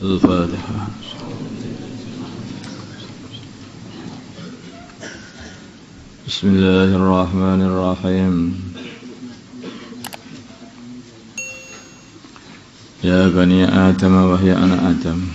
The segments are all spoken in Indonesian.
Al-Fatihah. Bismillahirrahmanirrahim. Ya bani Adam wahai anak Adam,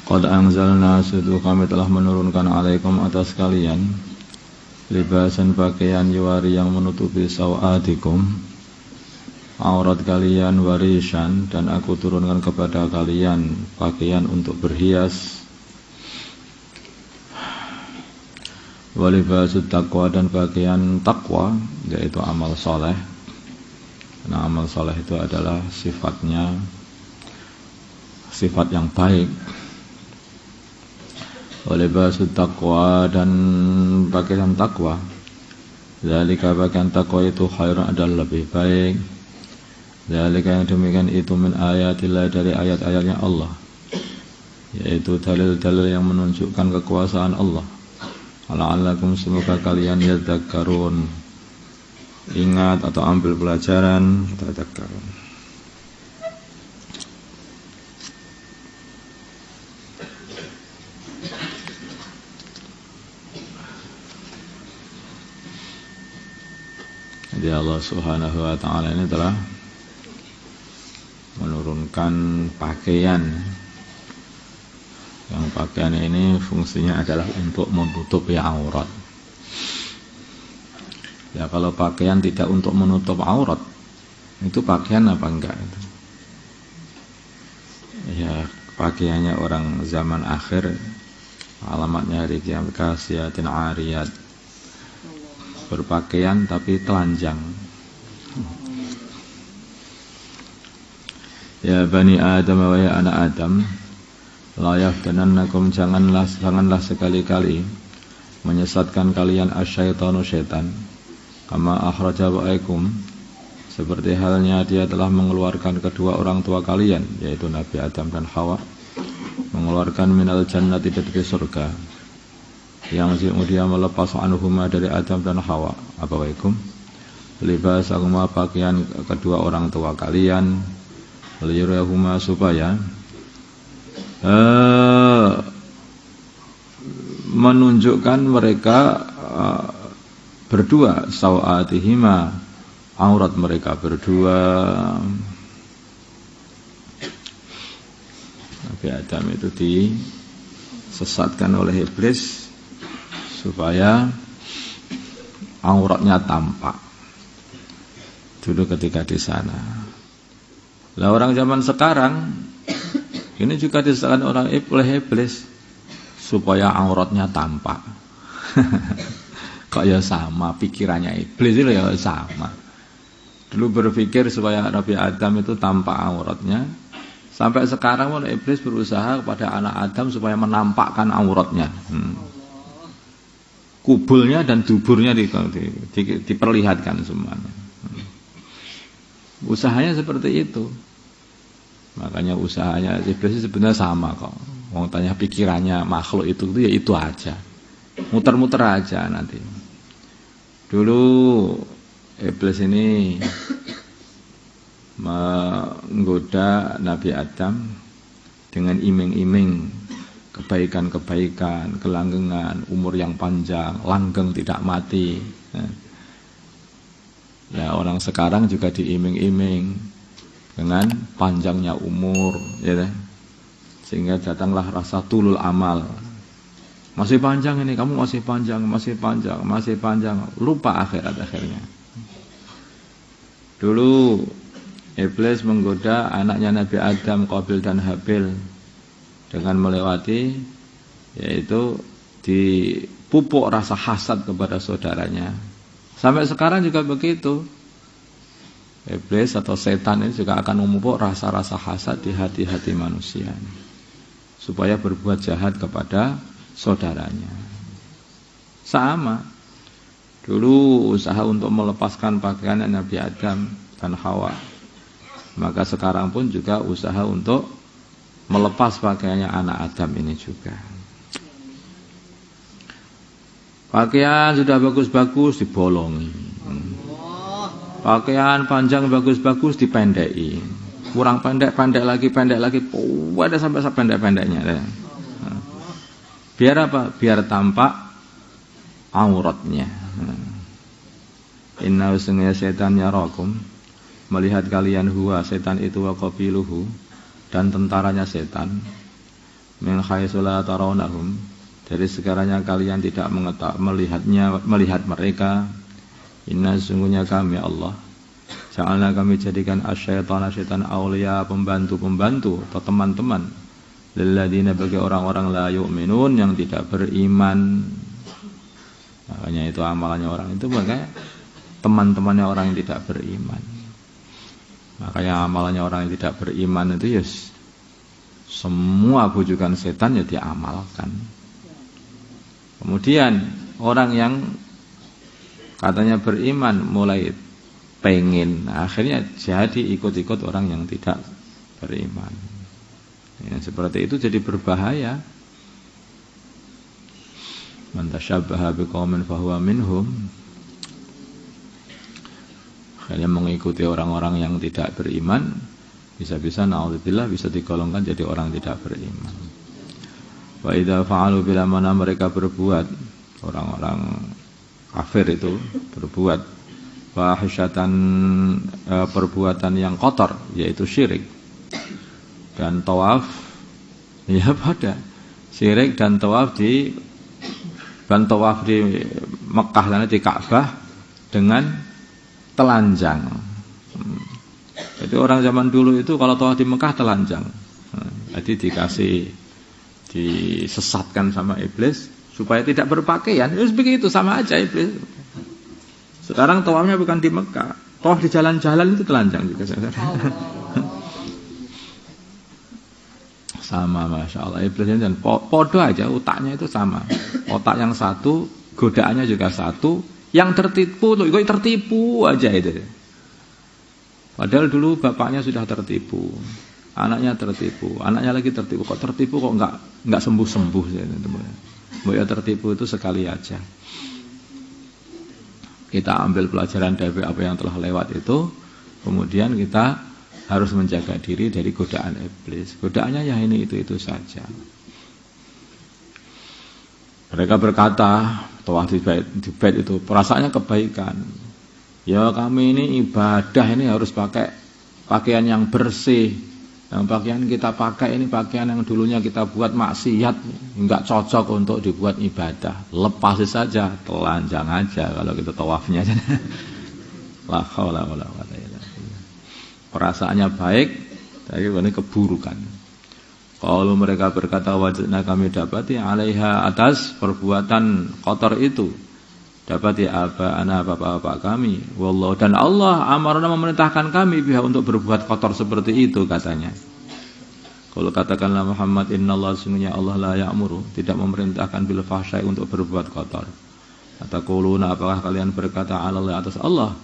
qad anzalna, sungguh kami telah menurunkan alaikum atas kalian libasan pakaian yuwari yang menutupi sawatikum, aurat kalian, warisan, dan aku turunkan kepada kalian pakaian untuk berhias, walibasut taqwa, dan pakaian takwa, yaitu amal soleh. Nah, amal soleh itu adalah sifatnya sifat yang baik. Walibasut taqwa, dan pakaian takwa, zalika, pakaian takwa itu khairun, adalah lebih baik. Zalika, yang demikian itu, min ayatillah, dari ayat-ayatnya Allah, yaitu dalil-dalil yang menunjukkan kekuasaan Allah. La'allakum, semoga kalian yadzakkarun, ingat atau ambil pelajaran, tadzakkarun. Jadi Allah Subhanahu wa ta'ala ini telah menurunkan pakaian, yang pakaian ini fungsinya adalah untuk menutupi aurat. Ya, kalau pakaian tidak untuk menutup aurat, itu pakaian apa enggak itu? Ya, pakaiannya orang zaman akhir, alamatnya hari kiamat, kasiatin ariyat, berpakaian tapi telanjang. Ya bani Adam wahai anak Adam, la yaftanannakum, janganlah sekali-kali menyesatkan kalian asyaitanu, syaitan, kama akhraja ba'aikum, seperti halnya dia telah mengeluarkan kedua orang tua kalian, yaitu Nabi Adam dan Hawa, mengeluarkan minal jannati, dari surga, yang dia melepas anhuma, dari Adam dan Hawa, abawaikum, libas agama, pakaian kedua orang tua kalian, liyurahuma, supaya menunjukkan mereka berdua, sawatihima, aurat mereka berdua. Nabi Adam itu disesatkan oleh iblis supaya auratnya tampak dulu ketika di sana. Lah orang zaman sekarang ini juga disesatkan oleh iblis supaya auratnya tampak. Kok ya sama pikirannya iblis itu, ya sama. Dulu berpikir supaya Nabi Adam itu tampak auratnya, sampai sekarang pun iblis berusaha kepada anak Adam supaya menampakkan auratnya. Kubulnya dan duburnya diperlihatkan semuanya. Usahanya seperti itu. Makanya usahanya iblis sebenarnya sama kok. Wong tanya pikirannya makhluk itu ya itu aja. Muter-muter aja nanti. Dulu iblis ini menggoda Nabi Adam dengan iming-iming kebaikan-kebaikan, kelanggengan, umur yang panjang, langgeng tidak mati. Ya, orang sekarang juga diiming-iming dengan panjangnya umur, ya, sehingga datanglah rasa tulul amal. Masih panjang ini, kamu masih panjang, lupa akhirat akhirnya. Dulu iblis menggoda anaknya Nabi Adam, Qabil dan Habil, dengan melewati, yaitu dipupuk rasa hasad kepada saudaranya. Sampai sekarang juga begitu. Iblis atau setan ini juga akan memupuk rasa-rasa hasad di hati-hati manusia, supaya berbuat jahat kepada saudaranya. Sama. Dulu usaha untuk melepaskan pakaian Nabi Adam dan Hawa. Maka sekarang pun juga usaha untuk melepas pakaiannya anak Adam ini juga. Pakaian sudah bagus-bagus dibolongi. Pakaian panjang bagus-bagus dipendeki. kurang pendek lagi, ada sampai sependek-pendeknya. Biar apa? Biar tampak auratnya. Inna usungnya setan yarakum, melihat kalian huwa setan itu wa qabiluhu, dan tentaranya setan, min haitsu la tarawnahum, dari sekiranya kalian tidak melihat mereka. Inna sungguhnya kami Allah, ja'alna kami jadikan asyaitana syaitan aulia, pembantu atau teman-teman, lilladzina bagi orang-orang la yu'minun, yang tidak beriman. Makanya itu amalannya orang itu, makanya teman-temannya orang yang tidak beriman. Makanya amalannya orang yang tidak beriman itu yes, semua bujukan setan ya diamalkan. Kemudian orang yang katanya beriman mulai pengen, akhirnya jadi ikut-ikut orang yang tidak beriman. Ya, seperti itu jadi berbahaya. Man tashabbaha biqaumin fahuwa minhum. Akhirnya mengikuti orang-orang yang tidak beriman, bisa-bisa naudzubillah bisa digolongkan jadi orang tidak beriman. Wa idza fa'alu, bila mana mereka berbuat, orang-orang kafir itu berbuat fahisyatan, perbuatan yang kotor, yaitu syirik dan tawaf, ya pada syirik dan tawaf di Mekah dan di Ka'bah dengan telanjang. Jadi orang zaman dulu itu kalau tawaf di Mekah telanjang. Jadi disesatkan sama iblis supaya tidak berpakaian. Terus begitu, sama aja iblis. Sekarang tawafnya bukan di Mekah, tawaf di jalan-jalan itu telanjang juga. Sama, masya Allah, iblis dan podo aja, otaknya itu sama. Otak yang satu, godaannya juga satu. Yang tertipu, kok tertipu aja itu. Padahal dulu bapaknya sudah tertipu, anaknya tertipu, anaknya lagi tertipu. Kok tertipu kok nggak sembuh-sembuh. Ya tertipu itu sekali aja. Kita ambil pelajaran dari apa yang telah lewat itu, kemudian kita harus menjaga diri dari godaan iblis. Godaannya ya ini itu saja. Mereka berkata, tawaf di bait itu perasaannya kebaikan. Ya kami ini ibadah ini harus pakai pakaian yang bersih. Yang pakaian kita pakai ini pakaian yang dulunya kita buat maksiat, enggak cocok untuk dibuat ibadah. Lepas saja, telanjang aja kalau kita tawafnya. La haula wala quwwata illa billah. Perasaannya baik, tapi ini keburukan. Kalau mereka berkata wajibna, kami dapati alaiha, atas perbuatan kotor itu, dapati anak bapak-bapak kami, wallahu, dan Allah amarna memerintahkan kami biha, untuk berbuat kotor seperti itu katanya. Kalau katakanlah Muhammad, innallaha, sungguhnya Allah la ya'muru, tidak memerintahkan bil fahsyai, untuk berbuat kotor. Ataquluna, apakah kalian berkata Allah, atas Allah,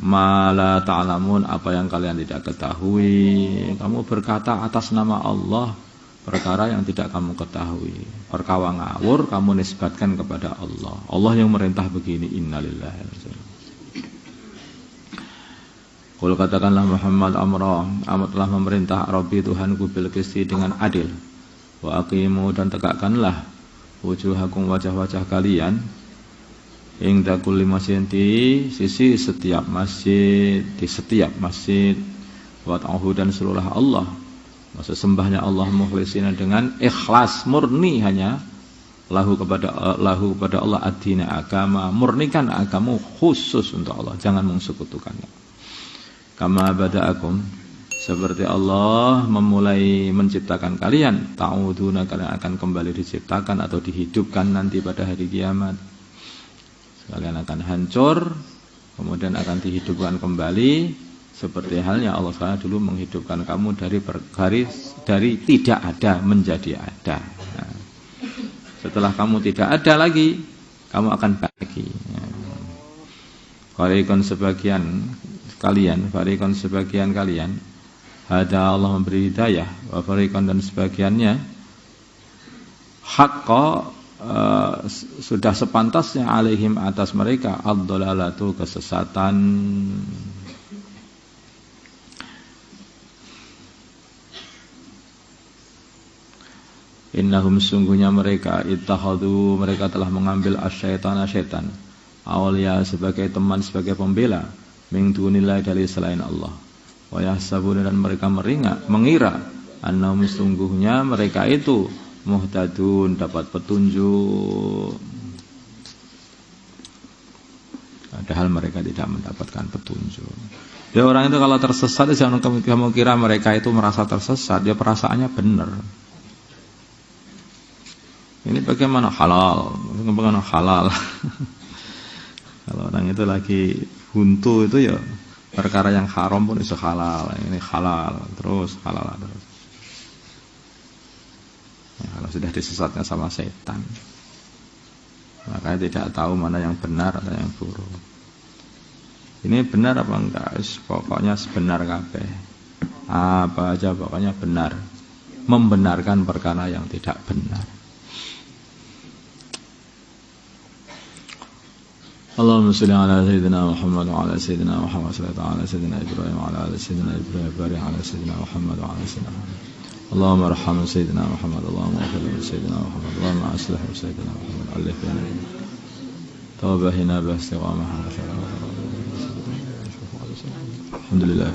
ma la ta'lamun, apa yang kalian tidak ketahui. Kamu berkata atas nama Allah perkara yang tidak kamu ketahui. Perkara ngawur kamu nisbatkan kepada Allah. Allah yang merintah begini. Innalillahi wa inna. Qul, katakanlah Muhammad, amat telah memerintah Rabbi Tuhanku bil qisti, dengan adil. Wa aqimu, dan tegakkanlah wujuhakum, wajah-wajah kalian, inda kulli masjidin, di sisi setiap masjid, di setiap masjid, wa ta'uhu, dan seluruh Allah, maksud sembahnya Allah, mukhlisina, dengan ikhlas, murni hanya lahu kepada Allah, ad-dina, agama, murnikan agama khusus untuk Allah, jangan mengsekutukannya. Kama bada'akum, seperti Allah memulai menciptakan kalian, ta'uduna, kalian akan kembali diciptakan atau dihidupkan nanti pada hari kiamat. Kalian akan hancur, kemudian akan dihidupkan kembali, seperti halnya Allah SWT dulu menghidupkan kamu dari tidak ada menjadi ada. Nah, setelah kamu tidak ada lagi, kamu akan bagi. Farikon sebagian kalian, hada, Allah memberi hidayah, wa farikon, dan sebagiannya haqqa, sudah sepantasnya alaihim, atas mereka, ad-dhalalatu, kesesatan. Innahum sungguhnya mereka ittakhadhu mereka telah mengambil asyaitana syaitan awliya sebagai teman sebagai pembela min dunillah dari selain Allah. Wa yahsabuna dan mereka mengira annahum sungguhnya mereka itu muhtadun dapat petunjuk. Padahal mereka tidak mendapatkan petunjuk. Dia orang itu kalau tersesat jangan kamu kira mereka itu merasa tersesat, dia perasaannya benar. Ini bagaimana halal? Bagaimana halal? Kalau orang itu lagi buntu itu ya perkara yang haram pun bisa halal. Ini halal terus halal terus. Ya, kalau sudah disesatkan sama setan, makanya tidak tahu mana yang benar atau yang buruk. Ini benar apa enggak? Pokoknya sebenar kabeh. Apa aja pokoknya benar. Membenarkan perkara yang tidak benar. Allahumma shalli ala sayyidina Muhammad wa ala sayyidina Muhammad sallallahu ala sayyidina Ibrahim wa ala sayyidina Ibrahim barik ala sayyidina Muhammad wa ala sayyidina Muhammad. Allahumma arham sayyidina Muhammad Allahumma ighfir li sayyidina Muhammad Allahumma aslih sayyidina Muhammad alif baina tawbahina bi istiqamah alhamdulillah.